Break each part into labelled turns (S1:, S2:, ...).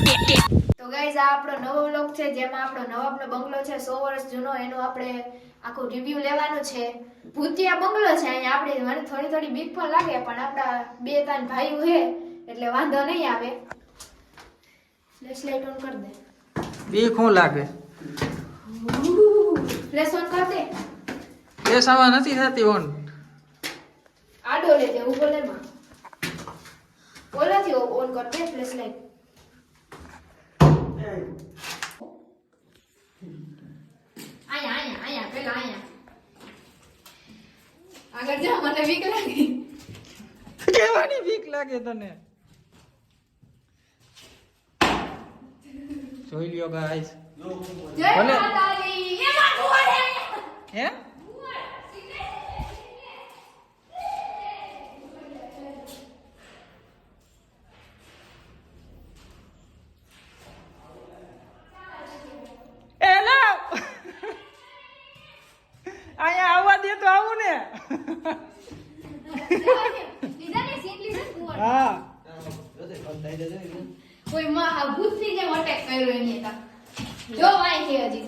S1: તો ગાઈઝ આ આપણો નવો વ્લોગ છે જેમાં આપણો નવાબનો બંગલો છે 100 વર્ષ જૂનો એનો આપણે આખું રિવ્યુ લેવાનું છે ભૂતિયા બંગલો છે અહીંયા આપણે મને થોડી બીક પણ લાગે પણ આપણા બે ત્રણ ભાઈઓ છે એટલે વાંધો નહીં આવે ફ્લેશ લાઈટ ઓન કરી દે
S2: બીક શું લાગે
S1: ફ્લેશ ઓન કરી દે
S2: ફ્લેશ આવા નથી થતી ઓન
S1: આડો લેજે ઉભો લે માં ઓલાથી ઓન કર દે ફ્લેશ લાઈટ આયા પેલા આયા આગળ જા મને બીક લાગી
S2: કેવાની બીક લાગે તને જોઈ લ્યો ગાઈસ
S1: જય માતાજી એમાં કુવા
S2: હે અહીંયા આવવા દે તો આવું ને હા
S1: કોઈ માં આ ભૂતની જેમ અટેક કર્યો એની તા જો વાય છે હજી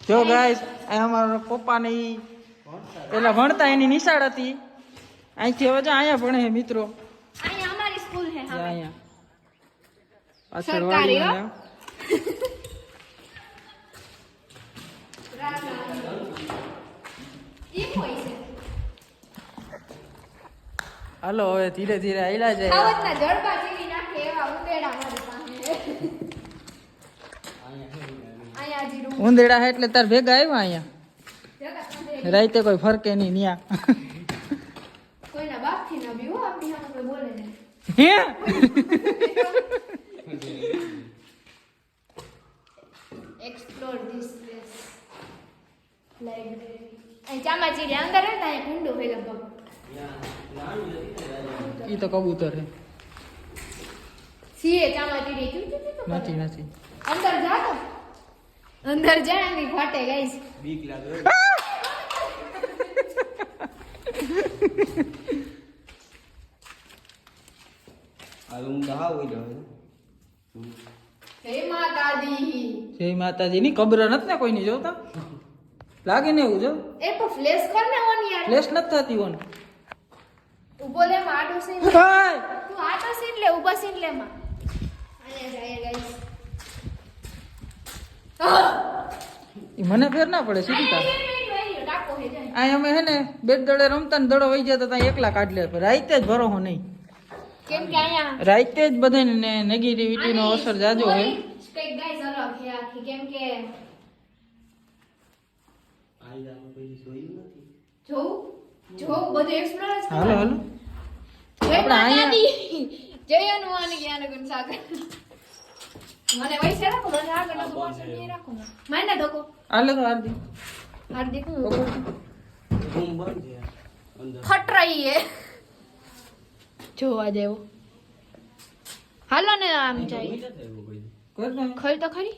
S2: જો ગાઈસ આ અમારા પપ્પા ને પેલા ભણતા એની નિશાળ હતી અહીંથી હવે અહીંયા ભણે છે મિત્રો
S1: અહીંયા અમારી સ્કૂલ છે હા
S2: અહીંયા પાછળ વાડી ને હાલો હવે ધીરે ધીરે આયલા જાય
S1: ખાવતના જડબા ચીરી નાખે એવા ઉંદેડા મારી પાસે અહીંયા હજી રૂમ
S2: ઉંદેડા હે એટલે તાર ભેગા આવ્યા અહીંયા
S1: જગા
S2: રાતે કોઈ ફરકે નહીં ન્યા
S1: કોઈના બાપથી ન બીવો આપણી સામે કોઈ બોલે નહીં
S2: હે
S1: એક્સપ્લોર ધીસ પ્લેસ લાઇબ્રેરી અહીં ચામાચીડી અંદર હતા અહીં ઊંડું હોય લગભગ
S2: ઈ તો કબૂતર હે
S1: સીએ ચામાચીડી ક્યું
S2: નથી નથી
S1: અંદર જા તો અંદર જા એની ફાટે ગાઈસ
S3: બીક લાગે આ રૂમ તો હાવ હોય
S1: જય માતાજી
S2: જય માતાજી ની કબ્ર નથી ને કોઈ ની જોતા લાગે ને એવું જો
S1: એ તો ફ્લેશ કર ને ઓન યાર
S2: ફ્લેશ નથી થતી ઓન
S1: ઉભો લે માડો સીન
S2: હાય
S1: તું આટો સીન લે ઉભા સીન લે માં અહીંયા જાય ગાઈસ
S2: ઈ મને ફેર ના પડે સીધી તા
S1: ટાકો હે જાય
S2: આ અમે હે ને બેટ દડે રમતા ને દડો વઈ જતા ત્યાં એકલા કાઢ લે રાતે જ ભરોહો નહીં
S1: કેમ કે અહીંયા
S2: રાતે જ બધાને નેગેટિવિટી નો અસર જાજો હે
S1: સ્ટેક ગાઈસ અલગ હે આખી કેમ કે
S3: આઈદામાં કોઈ જોયું નથી
S1: જો બધું એક્સપ્લોર જ
S2: હાલો હાલો
S1: જય
S2: આપણે અહીંયા
S1: માતાજી જય હનુમાન જ્ઞાન ગુણ સાગર મને વૈસે રાખો મને આગળ નો કોન્સેપ્ટ રાખો મને ધોકો
S2: હાલે તો હાર્દિક
S1: હાર્દિક
S3: રૂમ બંધ છે અંદર
S1: ફટ રહી હે જોવા જેવો હાલો ને આમ જાય
S2: કર દે
S1: ખરી તો ખરી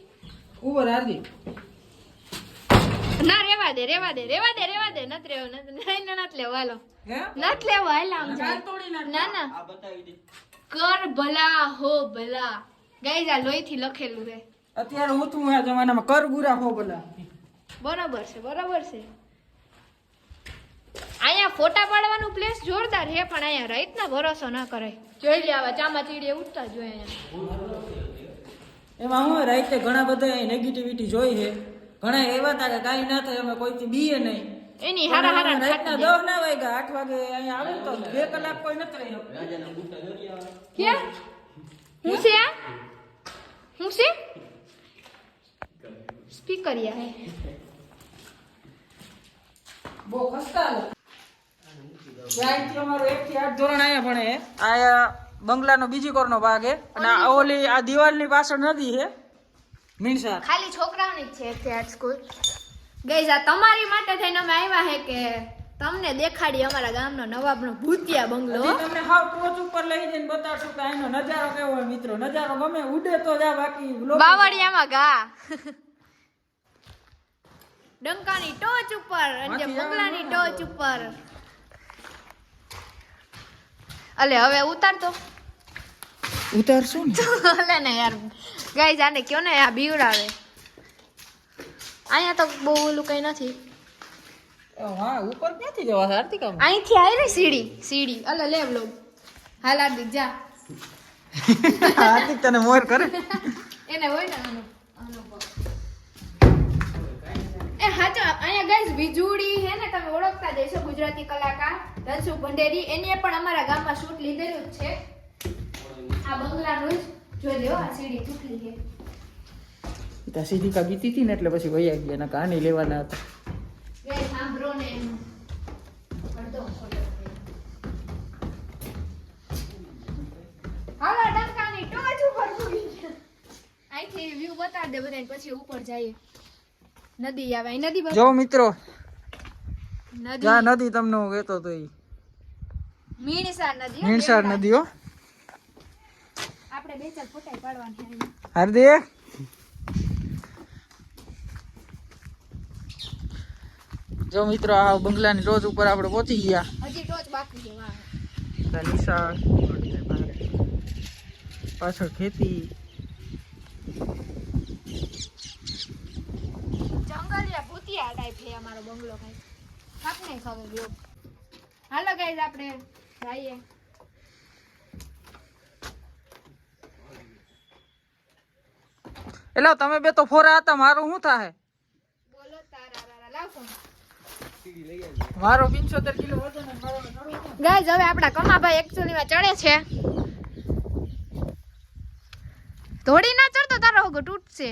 S2: ઉપર હાર્દિક
S1: ના રેવા દે નત રેવો નત લેવો હાલો
S2: હે
S1: નત લેવો હાલ આમ જાય
S2: તોડી નાખ
S1: ના ના
S3: આ બતાવી દે
S1: કર ભલા હો ભલા ગાઈસ આ લોહી થી લખેલું છે
S2: અત્યારે હું તું આ જમાનામાં કર ગુરા હો બોલા
S1: બરાબર છે અહીંયા ફોટા પાડવાનું પ્લેસ જોરદાર છે પણ અહીંયા રાતના ભરોસો ના કરાય જોઈ લે આવા ચામાચીડીએ ઉઠતા જોઈએ અહીંયા
S2: એમાં હું રાતે ઘણા બધા નેગેટિવિટી જોઈ છે ઘણા એવા હતા કે કાંઈ ના થાય અમે કોઈથી બીએ નહીં
S1: એની હારા
S2: રાતના 10 ના વાગ્યા 8 વાગે અહીંયા આવે તો 2 કલાક કોઈ નથી રહી શકતું.
S3: રાજાના બુટા જોઈ આવે
S1: કે હું છે આ હું છે સ્પીકર યા હે
S2: બહુ ખસ્તા ત્યાંથી અમારું 1 થી 8 ધોરણ અહીંયા ભણે છે. આ બંગલાનો બીજી કોરનો ભાગ છે અને આ ઓલી આ દિવાલની પાછળ નદી છે મીણસા
S1: ખાલી છોકરાઓની જ છે ત્યાં સ્કૂલ ગાઈસ આ તમારી માટે થઈને અમે આવ્યા હે કે તમને દેખાડી અમારા ગામનો નવાબનો ભૂતિયા બંગલો
S2: હજી તમને હાવ ટોચ ઉપર લઈ જઈને બતાડશું કે આનો નજારો કેવો હોય મિત્રો નજારો ગમે ઉડે તો જા બાકી vlog
S1: બાવળિયામાં ઘા ડંકાની ટોચ ઉપર અને બંગલાની ટોચ ઉપર અલે હવે ઉતાર તો
S2: ઉતારશું ને
S1: ઓલે ને યાર ગાઈઝ આને કયો ને આ બીવડાવે અહીંયા તો બહુ ઓલું કઈ નથી
S2: હા ઉપર ક્યાંથી જવા હાર્દિકા
S1: અહીંથી આવી ને સીડી અલે લે લો હાલ હાર્દિક જા
S2: હાર્દિક તને મોર કરે
S1: એને હોય ને અનુભવ એ હાચો અહીંયા ગાઈઝ વીજુડી હે ને તમે ઓળખતા જઈશો ગુજરાતી કલાકાર ધનસુખ ભંડેરી એની પણ અમારા ગામમાં શૂટ લીધેલું જ છે આ બંગલાનું જ જોઈ લો આ સીડી તૂટલી છે
S2: ત્યાં સીધી કા ગીતી હતી ને એટલે પછી વૈયા ગયા ના કહાની લેવાના હતા
S1: ગાઈઝ સાંભળો ને એમ અડધો હાલો ડંકાની ટોચ ઉપર પૂરી અહીંથી વ્યૂ બતાડ દે બધાને પછી ઉપર જઈએ નદી આવે અહીં નદી
S2: જો મિત્રો
S1: નદી
S2: જ્યાં નદી તમને હું કહેતો તો ઈ
S1: મીણસાર નદી હો,
S2: મીણસાર
S1: દેવડા.
S2: નદી હો
S1: આપણે બે ચાર ફોટા પાડવાના છે
S2: હાર્દિક જો મિત્રો આ બંગલાની ટોચ ઉપર આપણે પહોંચી ગયા
S1: હજી ટોચ બાકી છે વાહ
S2: ત્યાં નિશાળ પાછળ ખેતી
S1: જંગલિયા ભૂતિયા ટાઈપ છે અમારો બંગલો કઈ આપને ખબર લ્યો હાલો ગાઈઝ આપણે જઈએ
S2: એટલે તમે બે તો ફોરા હતા મારું શું થાય
S1: બોલો તારા લાવ ફોન
S2: મારો 75 કિલો વજન અને મારો
S1: ગાઈઝ હવે આપણા કમાભાઈ એકચ્યુઅલી માં ચડે છે થોડી ના ચડતો તારો હોગો તૂટશે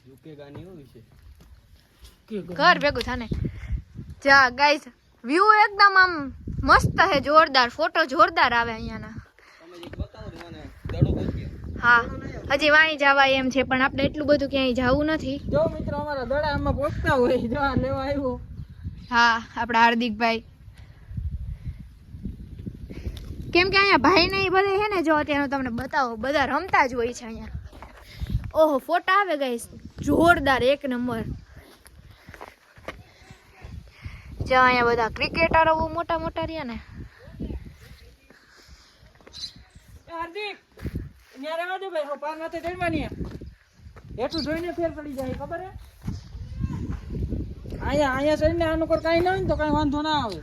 S3: યુકે ગાની હોય છે
S1: ઘર ભેગું થાને જા ગાઈઝ વ્યૂ એકદમ આમ મસ્ત હે જોરદાર ફોટો જોરદાર આવે અહીંયાના
S3: તમે જે બતાવો ને મને દડો ગોત્યો
S1: હા હજી વાણી જવા એમ છે પણ આપણે એટલું બધું ક્યાંય જવું નથી
S2: જો મિત્રો અમારા દડા આમાં પહોંચતા હોય જો આ લેવા આવ્યો
S1: હા આપણા હાર્દિકભાઈ કેમ કે અહીંયા ભાઈ ને બધે હે ને જો અત્યારે હું તમને બતાવો બધા રમતા જ હોય છે અહીંયા ઓહો ફોટા આવે ગાઈસ જોરદાર એક નંબર જો અહીંયા બધા ક્રિકેટરો બહુ મોટા મોટા રહ્યા ને
S2: હાર્દિક ન્યા રહેવા દે ભાઈ પાર માથે ચડવાની હેઠું જોઈને ફેર પડી જાય ખબર હે અહીંયા ચડીને આનું કોઈ કાંઈ ના હોય ને તો કાંઈ વાંધો ના આવે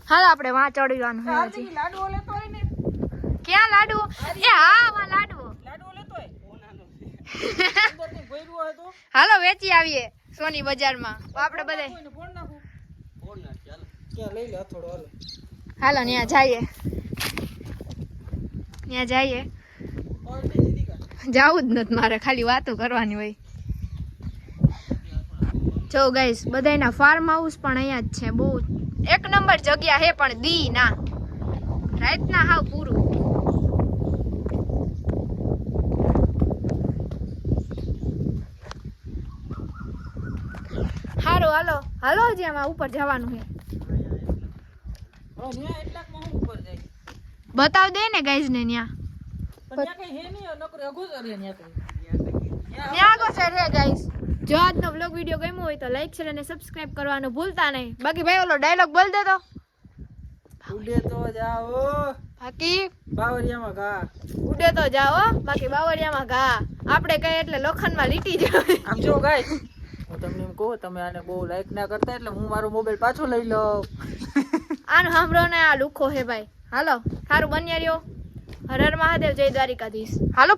S1: હાલ આપણે વાં ચડવાનું છે હજી.
S2: હાર્દિક લાડવો લેતો હોય ને
S1: ક્યાં લાડવો એ હા વાં લાડવો
S2: લાડવો લેતો હોય અંદરથી ભર્યું હોય તો
S1: હાલો વેચી આવીએ સોની બજારમાં આપણે બધા
S2: કોઈને ફોન નાખું
S3: ફોન ના ચાલ
S2: ક્યાં લઈ લે હથોડો હાલો
S1: હાલો ત્યાં જઈએ ત્યાં જઈએ જાવું જ નથી મારે ખાલી વાતો કરવાની હોય જો ગાઈસ બધાયના ફાર્મ હાઉસ પણ અહીંયા જ છે બહુ એક નંબર જગ્યા હે પણ દી ના રાતના હાવ પૂરું હારું હાલો હાલો હજી આમાં ઉપર જવાનું છે
S2: ન્યા એટલાકમાં હું ઉપર જાય
S1: બતાવ દે ને ગાઈઝ ને ન્યા
S2: પણ ત્યાં કઈ હે નહીં નકર અઘોતર હે ન્યા કઈ
S1: ન્યા આગળ સાઈડ હે ગાઈઝ જો આજનો વ્લોગ વિડિયો ગમ્યો હોય તો લાઈક શેર અને સબસ્ક્રાઇબ કરવાનું ભૂલતા નહીં બાકી ભાઈ ઓલો ડાયલોગ બોલ દે તો
S2: ઉડે તો જાઓ
S1: બાકી
S2: બાવરિયામાં ઘા
S1: ઉડે તો જાઓ બાકી બાવળિયામાં ઘા આપણે કઈ એટલે લોખંડમાં લીટી જાય
S2: આમ જો ગાઈસ હું તમને એમ કહું તમે આને બહુ લાઈક ના કરતા એટલે હું મારો મોબાઈલ પાછો લઈ લઉં
S1: આનો સાંભળો ને આ લુખો હે ભાઈ હાલો સારું બન્યા રહ્યો હર હર મહાદેવ જય દ્વારિકાધીશ હાલો